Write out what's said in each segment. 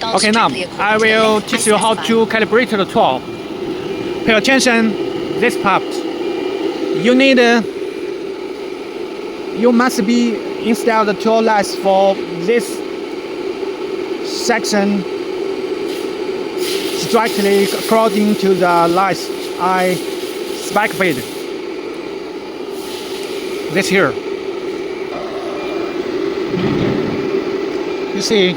installed Okay, now strictly I according to the will length teach you how specified. to calibrate the tool. Pay attention this part. You must be install the tool lines for this section strictly according to the lines I specified. This here. You see,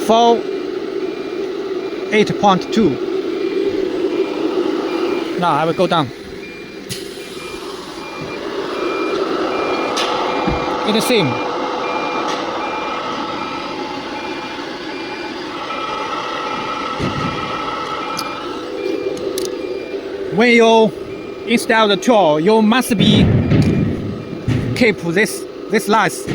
for 8.2. Now I will go down. It's the same. When you install the tool, you must be keep this lines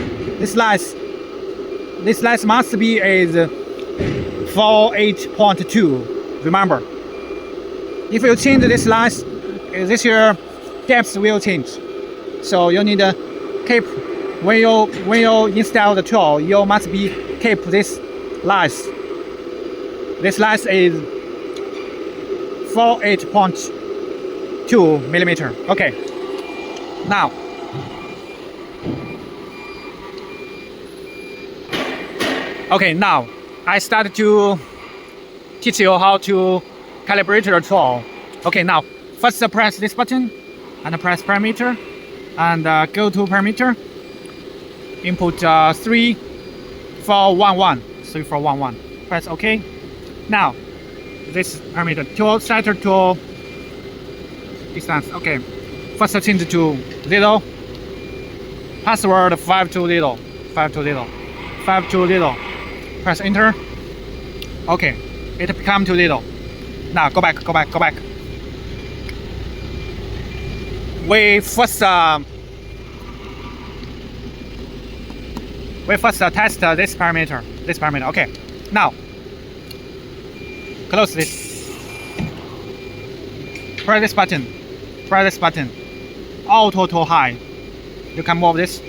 must be is 48.2. Remember, if you change this lines, this year depth will change. So you need to keep when you install the tool, you must be keep this lines. This line is 48.2 millimeter. Okay. Now. Okay, now I start to teach you how to calibrate the tool. Okay, now first press this button and press parameter and go to parameter. Input 3411. 3411. Press OK. Now this parameter tool setter to distance. Okay, first change to 0. Password 520. 520. 520. Press enter. Okay, it become to 0. Now go back. We first test this parameter. Okay, now close this. Press this button. Auto to high. You can move this.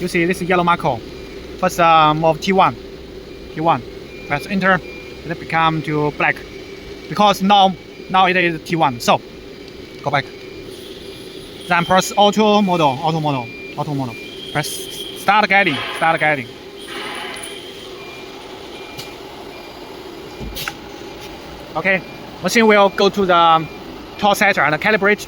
You see this yellow marker. First move T1. Press enter. It become to black because now it is T1. So go back. Then press auto model. Press start guiding. Okay, machine will go to the tool setter and calibrate.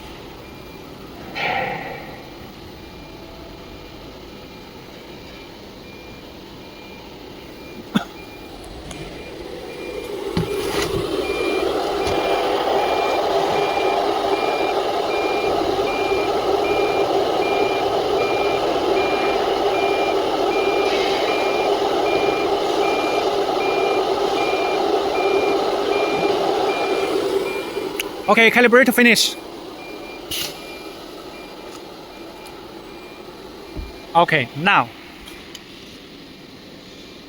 Okay, calibrate finish. Okay, now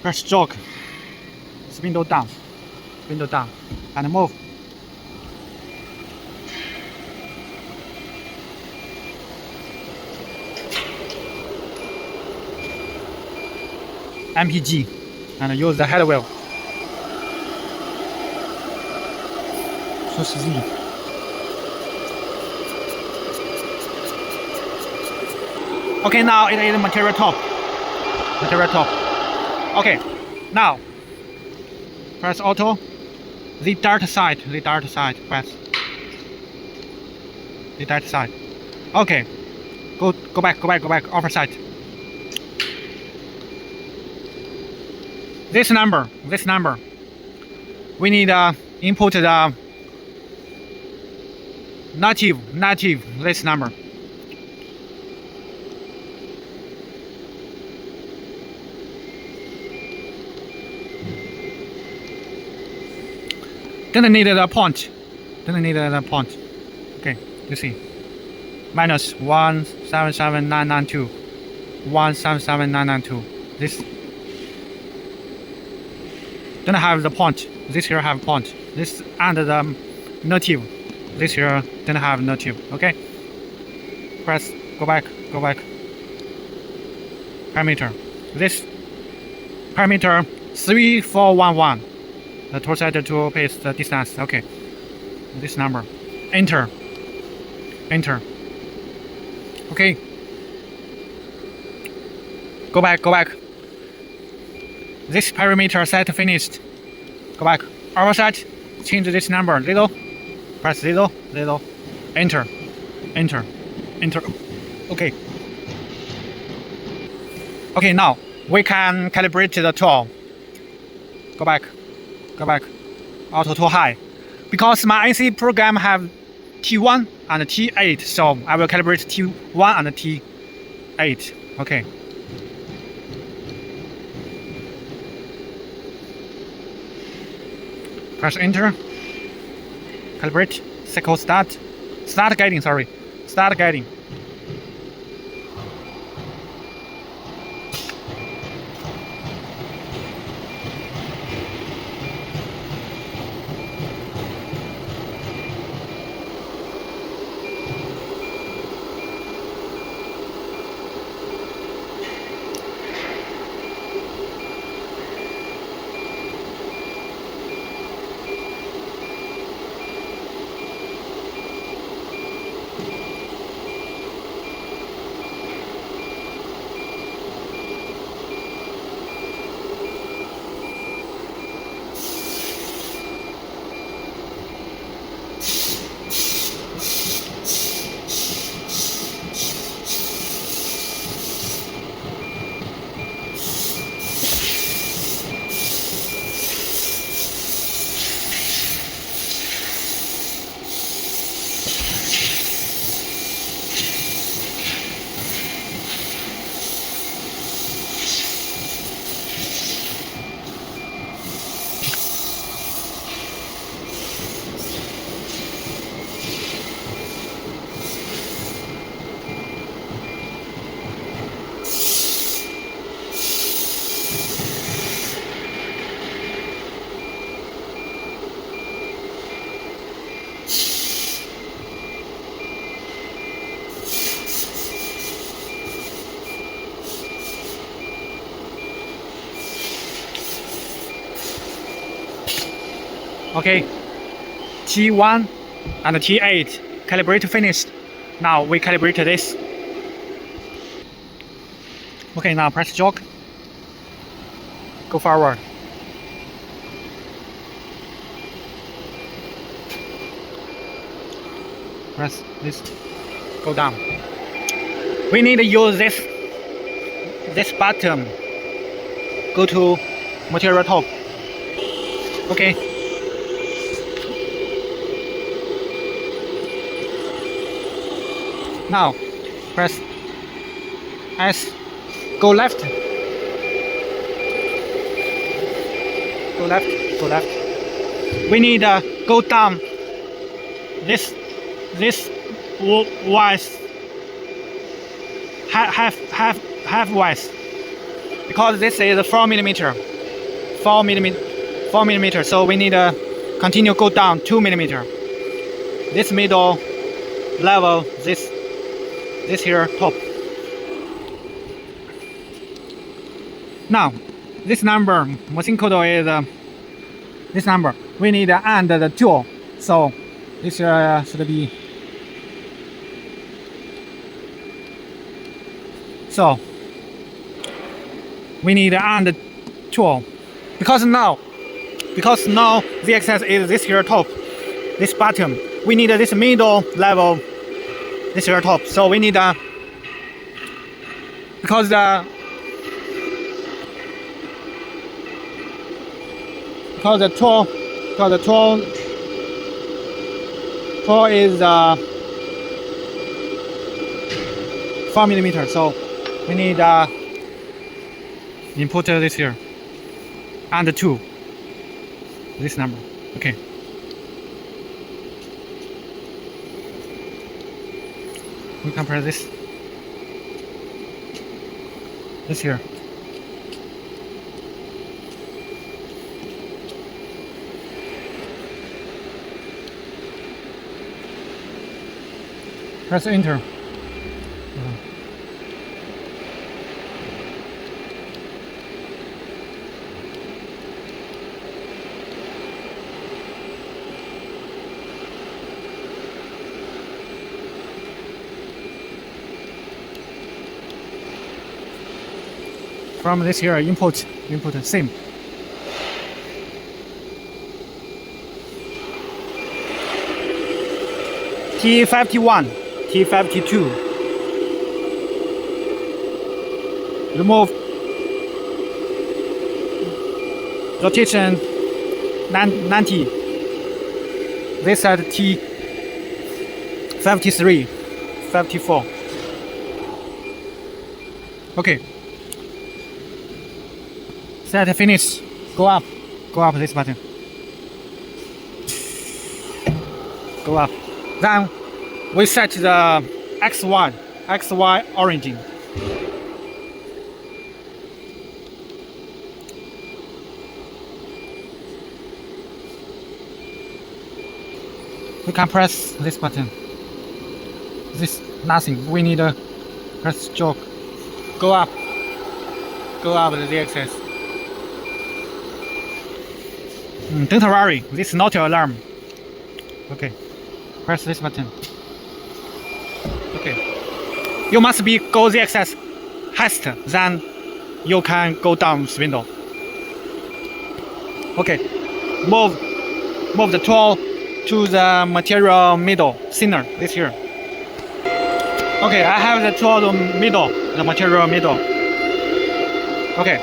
press stroke, spindle down, and move. MPG and use the head wheel. So easy. Okay, now it is material top. Okay, now press auto. The dart side. Press the dart side. Okay, go back. Upper side. This number. We need input the native. This number. Don't need the point. Okay, you see. Minus 177992. 177992. This don't have the point. This here have point. This and the native. This here don't have native. Okay. Press go back. parameter. This parameter 3411. The tool set to paste the distance. Okay. This number. Enter. Enter. Okay. Go back. This parameter set finished. Go back. Overset. Change this number. 0. Press 0. Enter. Okay. Okay, now we can calibrate the tool. Go back. Auto tool high. Because my IC program have T1 and T8, so I will calibrate T1 and T8. Okay. Press enter. Calibrate. Cycle start. Start guiding. Okay. T1 and T8 calibrate finished. Now we calibrate this. Okay, now press jog. Go forward. Press this. Go down. We need to use this button. Go to material top. Okay. Now press S. Go left. Go left. We need go down. This wise half wise, because this is 4 millimeter. So we need to continue go down 2 millimeter. This middle level, this here top. Now this number machine code is this number. We need to add the tool, so this should be. So we need to add the tool because now the axis is this here top, this bottom. We need this middle level, this here top. So we need because the tool is 4 millimeter. So we need input this here and 2, this number. Okay. We compare this here. Press enter. from this here input same. T51, T52. Remove rotation 90. This at T53, 54. Okay. Set finish. Go up this button. Go up. Then we set the XY origin. We can press this button. This nothing. We need a press stroke. Go up the Z-axis. Don't worry, this is not your alarm. Okay, press this button. Okay, you must be go Z-axis highest, then you can go down this window. Okay, move the tool to the material middle, thinner, this here. Okay, I have the tool to middle, the material middle. Okay.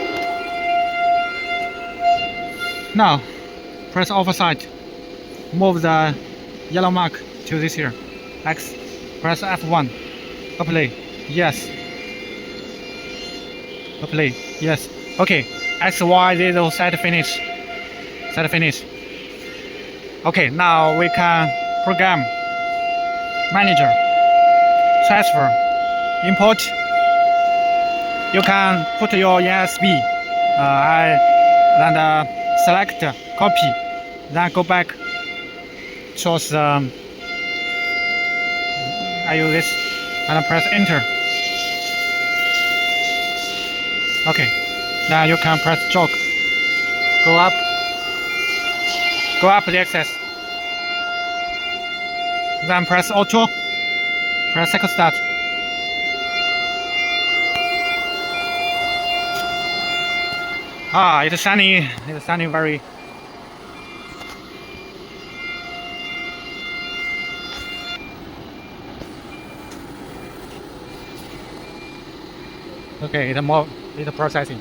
Now, press oversight. Move the yellow mark to this here. X. Press F1. Apply. Yes. Apply. Yes. Okay. X, Y, Z, set finish. Set finish. Okay, now we can program manager, transfer, import. You can put your ESB and select copy, then go back, choose I use this and press enter. Okay, now you can press stroke. Go up the axis. Then press auto. Press cycle start. It's shining very. Okay, it's processing.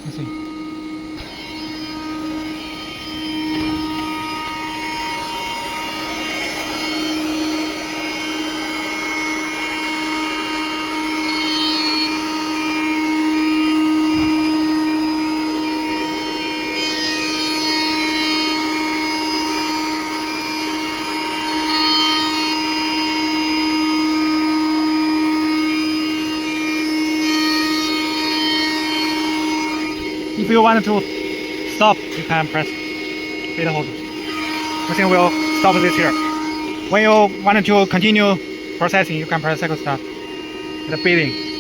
Let's see. If you want to stop, you can press hit hold. I think we'll stop this here. When you want to continue processing, you can press cycle start. The beating.